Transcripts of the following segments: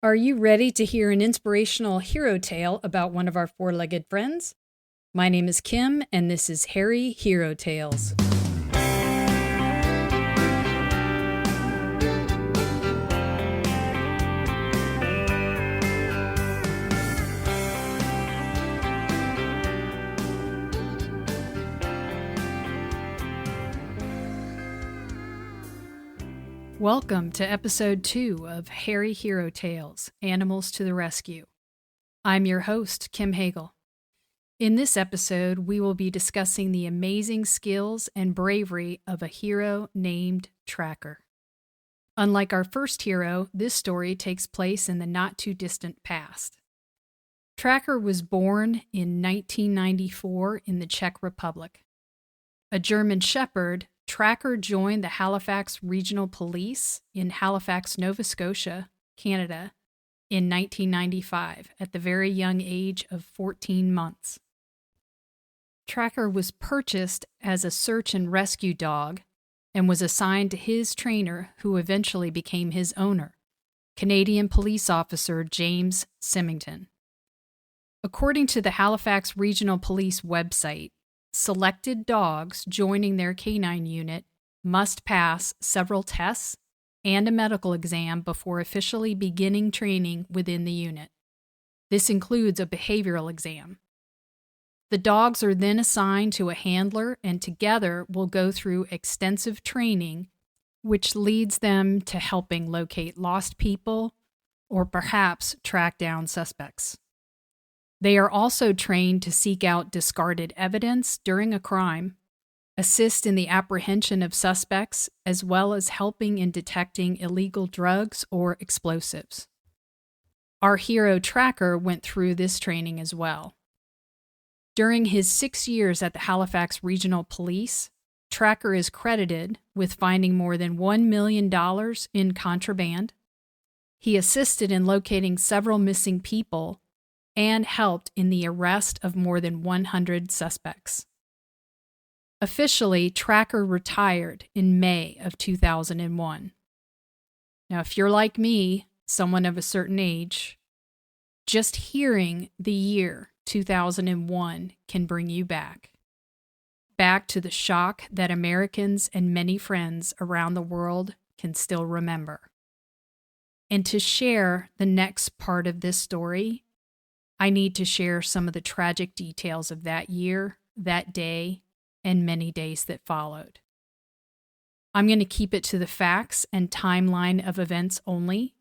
Are you ready to hear an inspirational hero tale about one of our four-legged friends? My name is Kim, and this is Harry Hero Tales. Welcome to episode 2 of Harry Hero Tales, Animals to the Rescue. I'm your host, Kim Hagel. In this episode, we will be discussing the amazing skills and bravery of a hero named Trakr. Unlike our first hero, this story takes place in the not-too-distant past. Trakr was born in 1994 in the Czech Republic. A German Shepherd, Trakr joined the Halifax Regional Police in Halifax, Nova Scotia, Canada, in 1995 at the very young age of 14 months. Trakr was purchased as a search and rescue dog and was assigned to his trainer, who eventually became his owner, Canadian police officer James Symington. According to the Halifax Regional Police website, selected dogs joining their canine unit must pass several tests and a medical exam before officially beginning training within the unit. This includes a behavioral exam. The dogs are then assigned to a handler and together will go through extensive training, which leads them to helping locate lost people or perhaps track down suspects. They are also trained to seek out discarded evidence during a crime, assist in the apprehension of suspects, as well as helping in detecting illegal drugs or explosives. Our hero Trakr went through this training as well. During his 6 years at the Halifax Regional Police, Trakr is credited with finding more than $1 million in contraband. He assisted in locating several missing people and helped in the arrest of more than 100 suspects. Officially, Trakr retired in May of 2001. Now, if you're like me, someone of a certain age, just hearing the year 2001 can bring you back to the shock that Americans and many friends around the world can still remember. And to share the next part of this story, I need to share some of the tragic details of that year, that day, and many days that followed. I'm going to keep it to the facts and timeline of events only,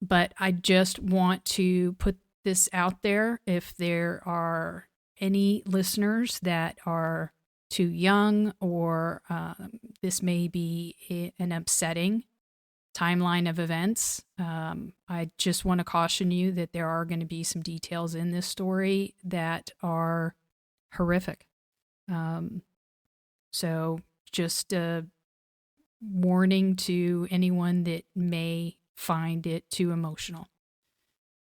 but I just want to put this out there. If there are any listeners that are too young or this may be an upsetting timeline of events, I just want to caution you that there are going to be some details in this story that are horrific. So just a warning to anyone that may find it too emotional.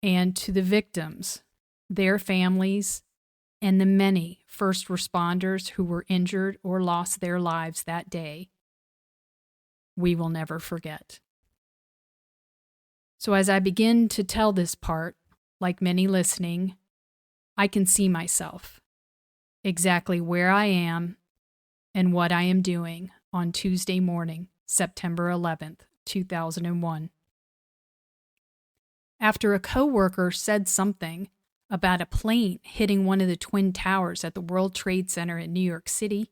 And to the victims, their families, and the many first responders who were injured or lost their lives that day, we will never forget. So as I begin to tell this part, like many listening, I can see myself, exactly where I am and what I am doing on Tuesday morning, September 11th, 2001. After a coworker said something about a plane hitting one of the Twin Towers at the World Trade Center in New York City,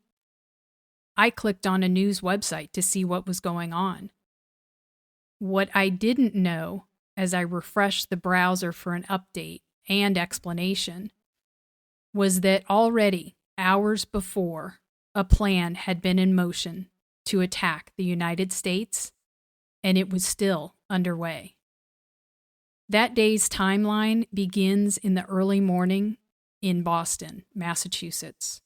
I clicked on a news website to see what was going on. What I didn't know, as I refreshed the browser for an update and explanation, was that already, hours before, a plan had been in motion to attack the United States, and it was still underway. That day's timeline begins in the early morning in Boston, Massachusetts.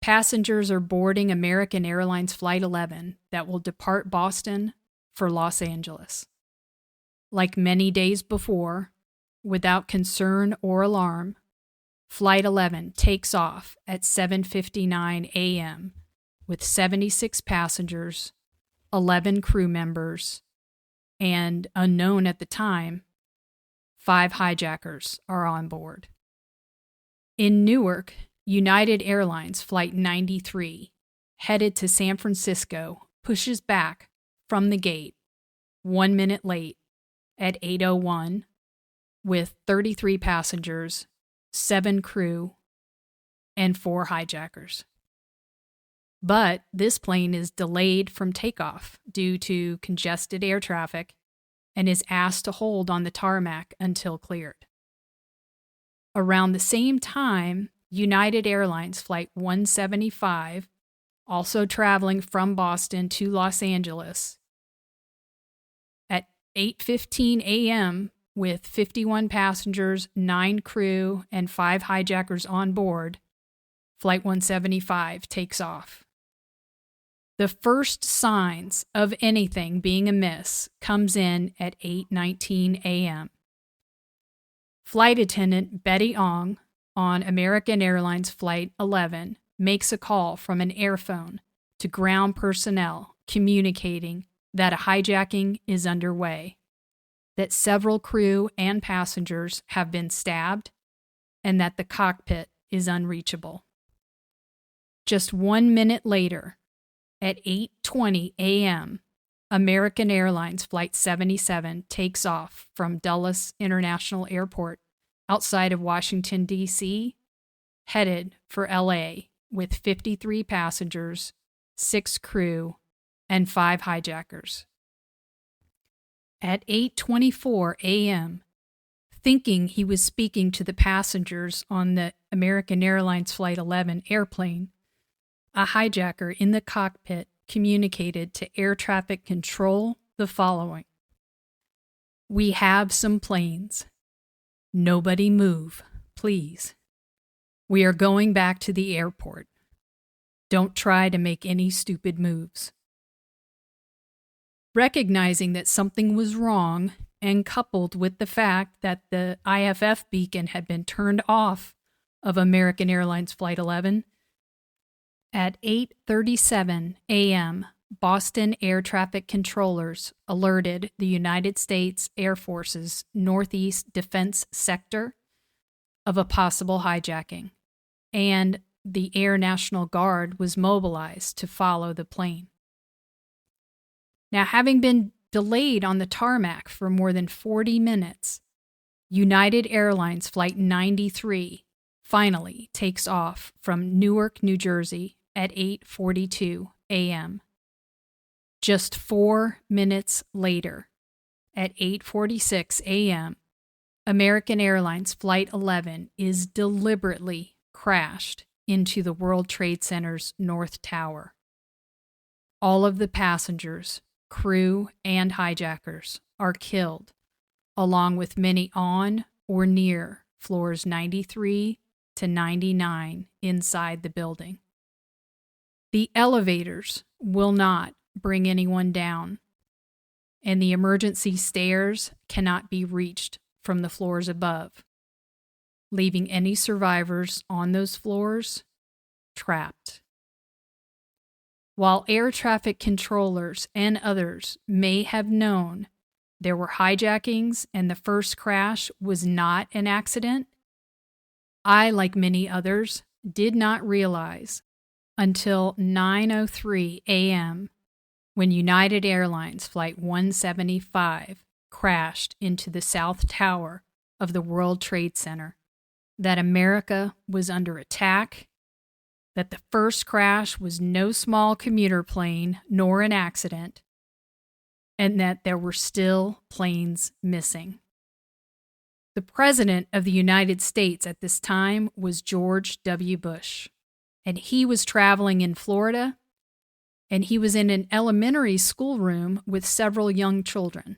Passengers are boarding American Airlines Flight 11 that will depart Boston for Los Angeles. Like many days before, without concern or alarm, Flight 11 takes off at 7:59 a.m. with 76 passengers, 11 crew members, and unknown at the time, 5 hijackers are on board. In Newark, United Airlines Flight 93, headed to San Francisco, pushes back from the gate 1 minute late at 8:01 with 33 passengers, 7 crew, and 4 hijackers. But this plane is delayed from takeoff due to congested air traffic and is asked to hold on the tarmac until cleared. Around the same time, United Airlines Flight 175, also traveling from Boston to Los Angeles, at 8:15 a.m. with 51 passengers, 9 crew, and 5 hijackers on board, Flight 175 takes off. The first signs of anything being amiss comes in at 8:19 a.m. Flight attendant Betty Ong on American Airlines Flight 11 makes a call from an airphone to ground personnel communicating that a hijacking is underway, that several crew and passengers have been stabbed, and that the cockpit is unreachable. Just 1 minute later, at 8:20 a.m., American Airlines Flight 77 takes off from Dulles International Airport outside of Washington, D.C., headed for L.A. with 53 passengers, 6 crew, and 5 hijackers. At 8:24 a.m., thinking he was speaking to the passengers on the American Airlines Flight 11 airplane, a hijacker in the cockpit communicated to air traffic control the following: "We have some planes. Nobody move, please. We are going back to the airport. Don't try to make any stupid moves." Recognizing that something was wrong, and coupled with the fact that the IFF beacon had been turned off of American Airlines Flight 11, at 8:37 a.m., Boston air traffic controllers alerted the United States Air Force's Northeast Defense Sector of a possible hijacking, and the Air National Guard was mobilized to follow the plane. Now, having been delayed on the tarmac for more than 40 minutes, United Airlines Flight 93 finally takes off from Newark, New Jersey at 8:42 a.m. Just 4 minutes later, at 8:46 a.m., American Airlines Flight 11 is deliberately crashed into the World Trade Center's North Tower. All of the passengers, crew, and hijackers are killed, along with many on or near floors 93 to 99 inside the building. The elevators will not bring anyone down, and the emergency stairs cannot be reached from the floors above, leaving any survivors on those floors trapped. While air traffic controllers and others may have known there were hijackings and the first crash was not an accident, I, like many others, did not realize until 9:03 a.m. when United Airlines Flight 175 crashed into the South Tower of the World Trade Center that America was under attack, that the first crash was no small commuter plane nor an accident, and that there were still planes missing. The President of the United States at this time was George W. Bush, and he was traveling in Florida, and he was in an elementary schoolroom with several young children.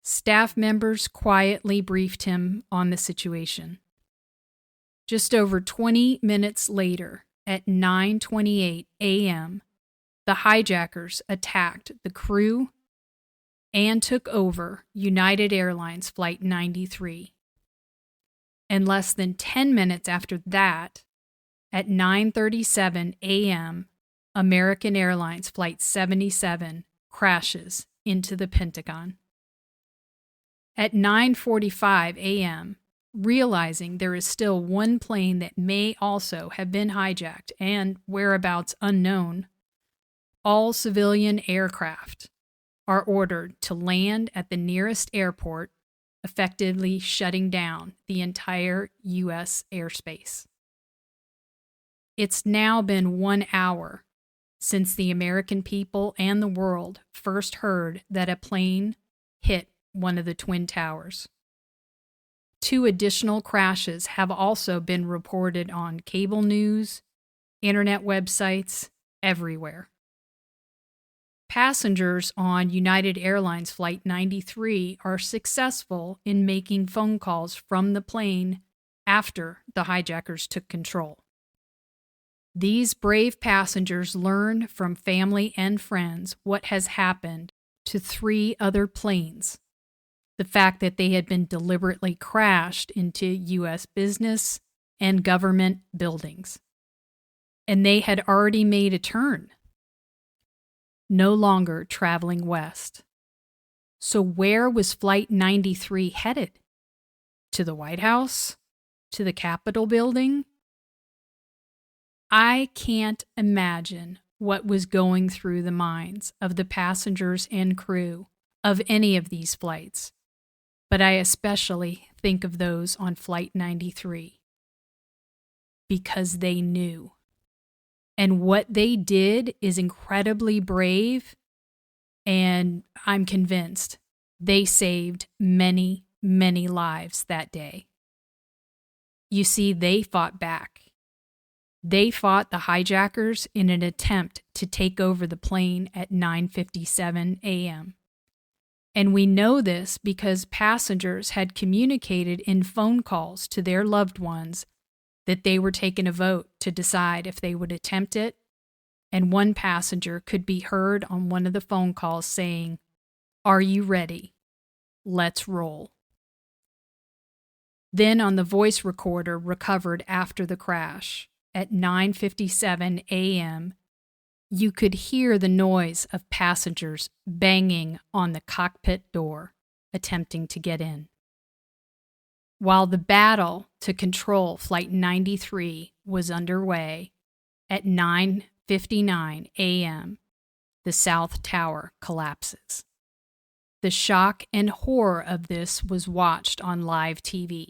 Staff members quietly briefed him on the situation. Just over 20 minutes later, at 9:28 a.m., the hijackers attacked the crew and took over United Airlines Flight 93. And less than 10 minutes after that, at 9:37 a.m., American Airlines Flight 77 crashes into the Pentagon. At 9:45 a.m., realizing there is still one plane that may also have been hijacked and whereabouts unknown, all civilian aircraft are ordered to land at the nearest airport, effectively shutting down the entire U.S. airspace. It's now been 1 hour since the American people and the world first heard that a plane hit one of the Twin Towers. 2 additional crashes have also been reported on cable news, internet websites, everywhere. Passengers on United Airlines Flight 93 are successful in making phone calls from the plane after the hijackers took control. These brave passengers learn from family and friends what has happened to 3 other planes. The fact that they had been deliberately crashed into U.S. business and government buildings. And they had already made a turn, no longer traveling west. So where was Flight 93 headed? To the White House? To the Capitol building? I can't imagine what was going through the minds of the passengers and crew of any of these flights, but I especially think of those on Flight 93 because they knew. And what they did is incredibly brave, and I'm convinced they saved many, many lives that day. You see, they fought back. They fought the hijackers in an attempt to take over the plane at 9:57 a.m. And we know this because passengers had communicated in phone calls to their loved ones that they were taking a vote to decide if they would attempt it, and one passenger could be heard on one of the phone calls saying, "Are you ready? Let's roll." Then on the voice recorder recovered after the crash, at 9:57 a.m., you could hear the noise of passengers banging on the cockpit door, attempting to get in. While the battle to control Flight 93 was underway, at 9:59 a.m., the South Tower collapses. The shock and horror of this was watched on live TV.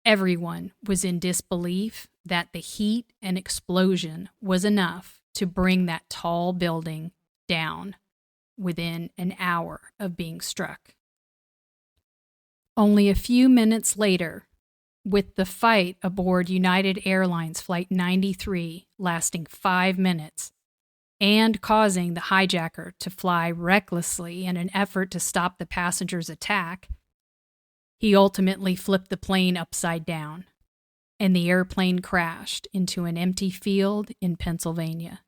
Everyone was in disbelief that the heat and explosion was enough to bring that tall building down within an hour of being struck. Only a few minutes later, with the fight aboard United Airlines Flight 93 lasting 5 minutes and causing the hijacker to fly recklessly in an effort to stop the passenger's attack, he ultimately flipped the plane upside down, and the airplane crashed into an empty field in Pennsylvania.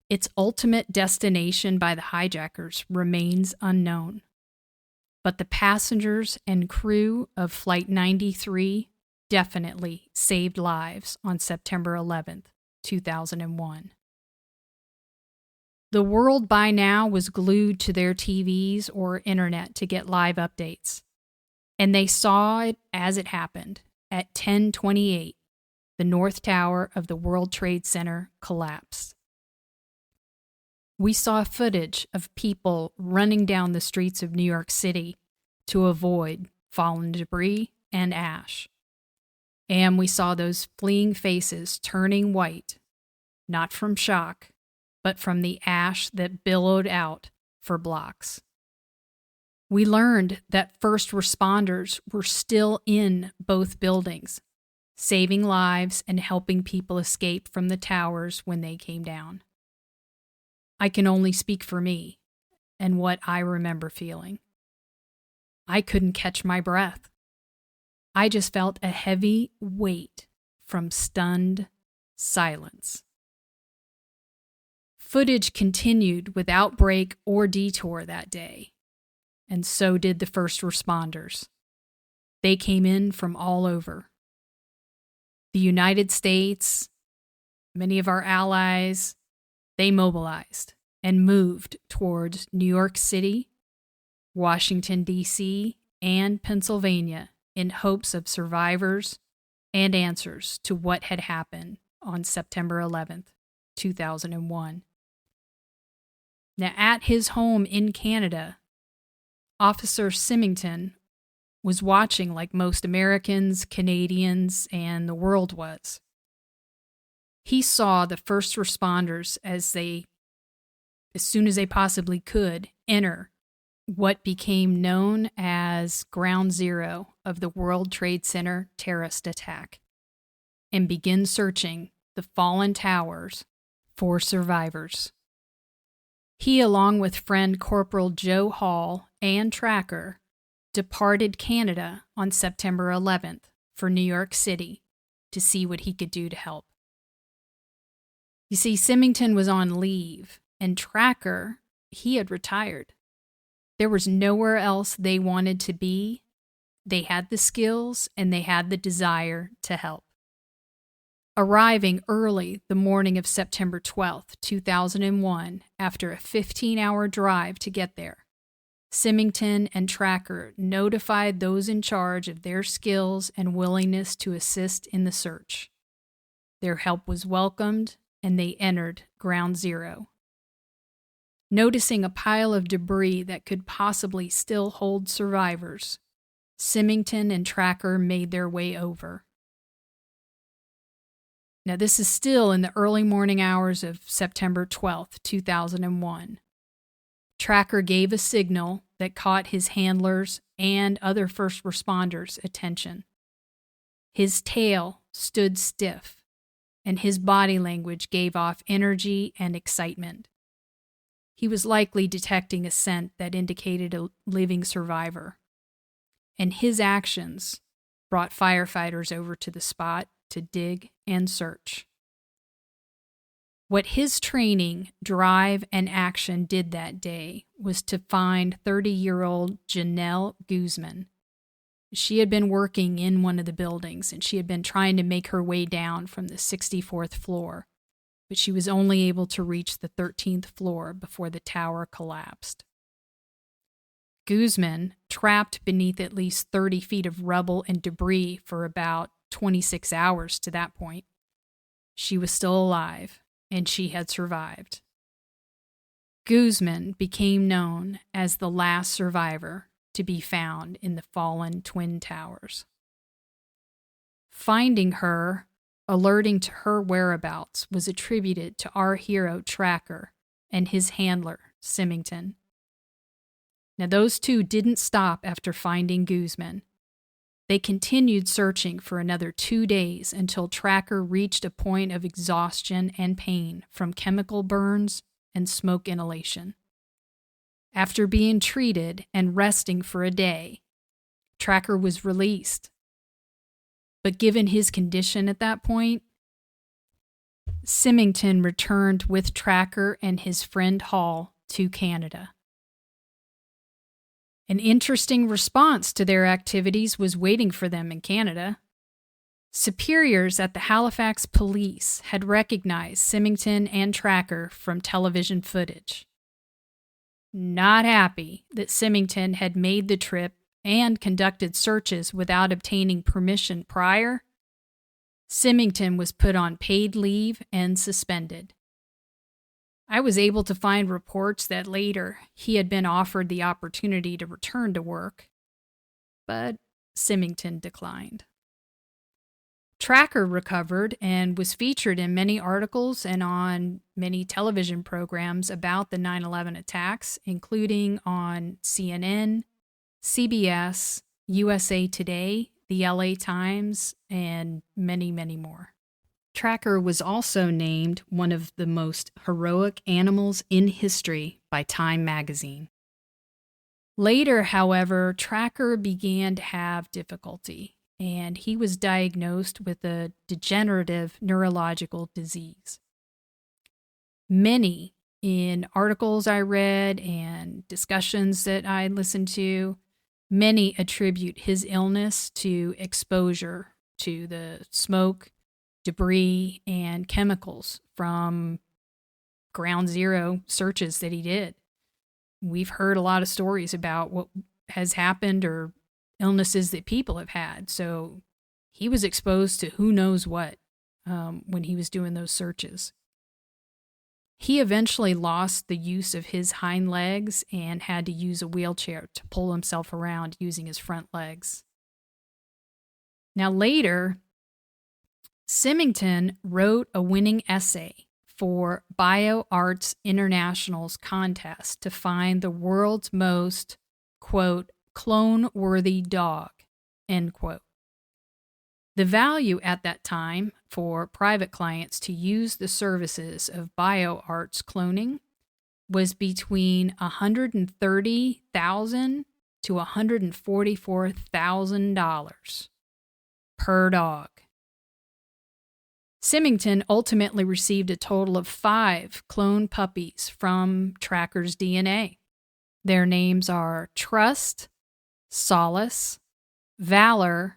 Its ultimate destination by the hijackers remains unknown, but the passengers and crew of Flight 93 definitely saved lives on September 11th, 2001. The world by now was glued to their TVs or internet to get live updates, and they saw it as it happened. At 10:28, the North Tower of the World Trade Center collapsed. We saw footage of people running down the streets of New York City to avoid fallen debris and ash. And we saw those fleeing faces turning white, not from shock, but from the ash that billowed out for blocks. We learned that first responders were still in both buildings, saving lives and helping people escape from the towers when they came down. I can only speak for me and what I remember feeling. I couldn't catch my breath. I just felt a heavy weight from stunned silence. Footage continued without break or detour that day, and so did the first responders. They came in from all over. The United States, many of our allies, they mobilized, and moved towards New York City, Washington, D.C., and Pennsylvania in hopes of survivors and answers to what had happened on September 11th, 2001. Now, at his home in Canada, Officer Symington was watching like most Americans, Canadians, and the world was. He saw the first responders as soon as they possibly could, enter what became known as Ground Zero of the World Trade Center terrorist attack and begin searching the fallen towers for survivors. He, along with friend Corporal Joe Hall and Trakr, departed Canada on September 11th for New York City to see what he could do to help. You see, Symington was on leave, and Trakr, he had retired. There was nowhere else they wanted to be. They had the skills and they had the desire to help. Arriving early the morning of September 12th, 2001, after a 15-hour drive to get there, Symington and Trakr notified those in charge of their skills and willingness to assist in the search. Their help was welcomed, and they entered Ground Zero. Noticing a pile of debris that could possibly still hold survivors, Symington and Trakr made their way over. Now, this is still in the early morning hours of September 12th, 2001. Trakr gave a signal that caught his handlers and other first responders' attention. His tail stood stiff, and his body language gave off energy and excitement. He was likely detecting a scent that indicated a living survivor, and his actions brought firefighters over to the spot to dig and search. What his training, drive, and action did that day was to find 30-year-old Janelle Guzman. She had been working in one of the buildings, and she had been trying to make her way down from the 64th floor, but she was only able to reach the 13th floor before the tower collapsed. Guzman, trapped beneath at least 30 feet of rubble and debris for about 26 hours to that point, she was still alive, and she had survived. Guzman became known as the last survivor to be found in the fallen Twin Towers. Finding her, alerting to her whereabouts, was attributed to our hero Trakr and his handler, Symington. Now, those two didn't stop after finding Guzman. They continued searching for another 2 days until Trakr reached a point of exhaustion and pain from chemical burns and smoke inhalation. After being treated and resting for a day, Trakr was released. But given his condition at that point, Symington returned with Trakr and his friend Hall to Canada. An interesting response to their activities was waiting for them in Canada. Superiors at the Halifax police had recognized Symington and Trakr from television footage. Not happy that Symington had made the trip and conducted searches without obtaining permission prior, Symington was put on paid leave and suspended. I was able to find reports that later he had been offered the opportunity to return to work, but Symington declined. Trakr recovered and was featured in many articles and on many television programs about the 9/11 attacks, including on CNN, CBS, USA Today, the LA Times, and many, many more. Trakr was also named one of the most heroic animals in history by Time magazine. Later, however, Trakr began to have difficulty, and he was diagnosed with a degenerative neurological disease. Many, in articles I read and discussions that I listened to, many attribute his illness to exposure to the smoke, debris, and chemicals from ground zero searches that he did. We've heard a lot of stories about what has happened or illnesses that people have had. So he was exposed to who knows what when he was doing those searches. He eventually lost the use of his hind legs and had to use a wheelchair to pull himself around using his front legs. Now later, Symington wrote a winning essay for BioArts International's contest to find the world's most, quote, clone-worthy dog, end quote. The value at that time for private clients to use the services of BioArts cloning was between $130,000 to $144,000 per dog. Symington ultimately received a total of 5 clone puppies from Trakr's DNA. Their names are Trust, Solace, Valor,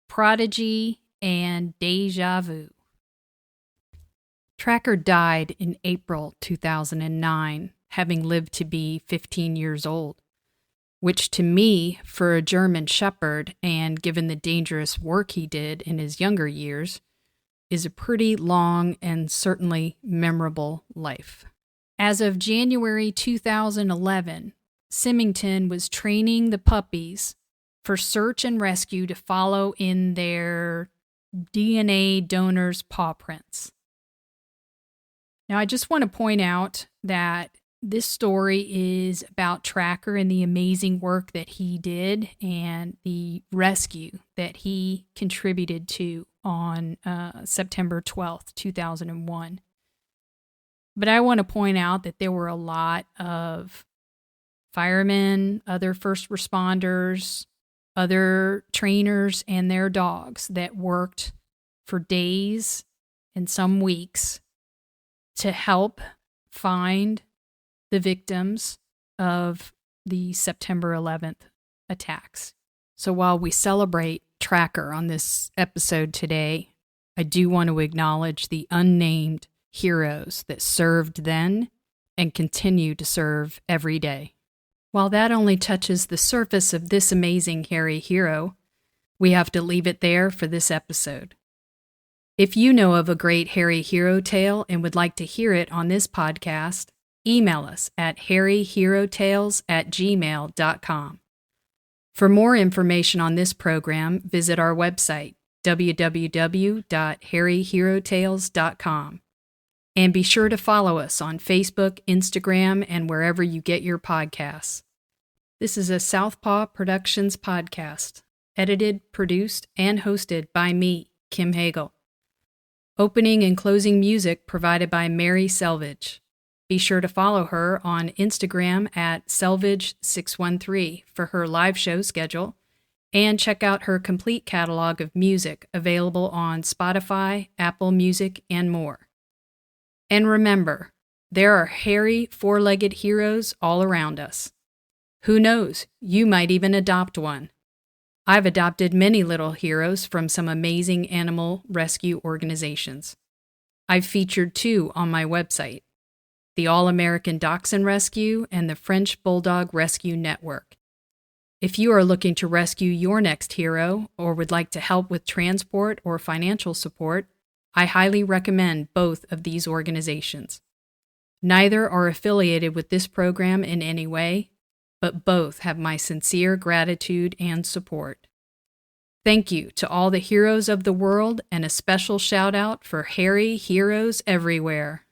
Prodigy, and Deja Vu. Trakr died in April 2009, having lived to be 15 years old, which to me, for a German Shepherd, and given the dangerous work he did in his younger years, is a pretty long and certainly memorable life. As of January 2011, Symington was training the puppies for search and rescue to follow in their DNA donors' paw prints. Now, I just want to point out that this story is about Trakr and the amazing work that he did and the rescue that he contributed to on September 12th, 2001. But I want to point out that there were a lot of firemen, other first responders, other trainers and their dogs that worked for days and some weeks to help find the victims of the September 11th attacks. So while we celebrate Trakr on this episode today, I do want to acknowledge the unnamed heroes that served then and continue to serve every day. While that only touches the surface of this amazing hairy hero, we have to leave it there for this episode. If you know of a great hairy hero tale and would like to hear it on this podcast, email us at hairyherotales@gmail.com. For more information on this program, visit our website, www.hairyherotales.com. And be sure to follow us on Facebook, Instagram, and wherever you get your podcasts. This is a Southpaw Productions podcast, edited, produced, and hosted by me, Kim Hagel. Opening and closing music provided by Mary Selvage. Be sure to follow her on Instagram at Selvage613 for her live show schedule, and check out her complete catalog of music available on Spotify, Apple Music, and more. And remember, there are hairy, four-legged heroes all around us. Who knows, you might even adopt one. I've adopted many little heroes from some amazing animal rescue organizations. I've featured 2 on my website, the All-American Dachshund Rescue and the French Bulldog Rescue Network. If you are looking to rescue your next hero or would like to help with transport or financial support, I highly recommend both of these organizations. Neither are affiliated with this program in any way, but both have my sincere gratitude and support. Thank you to all the heroes of the world, and a special shout out for hairy heroes everywhere.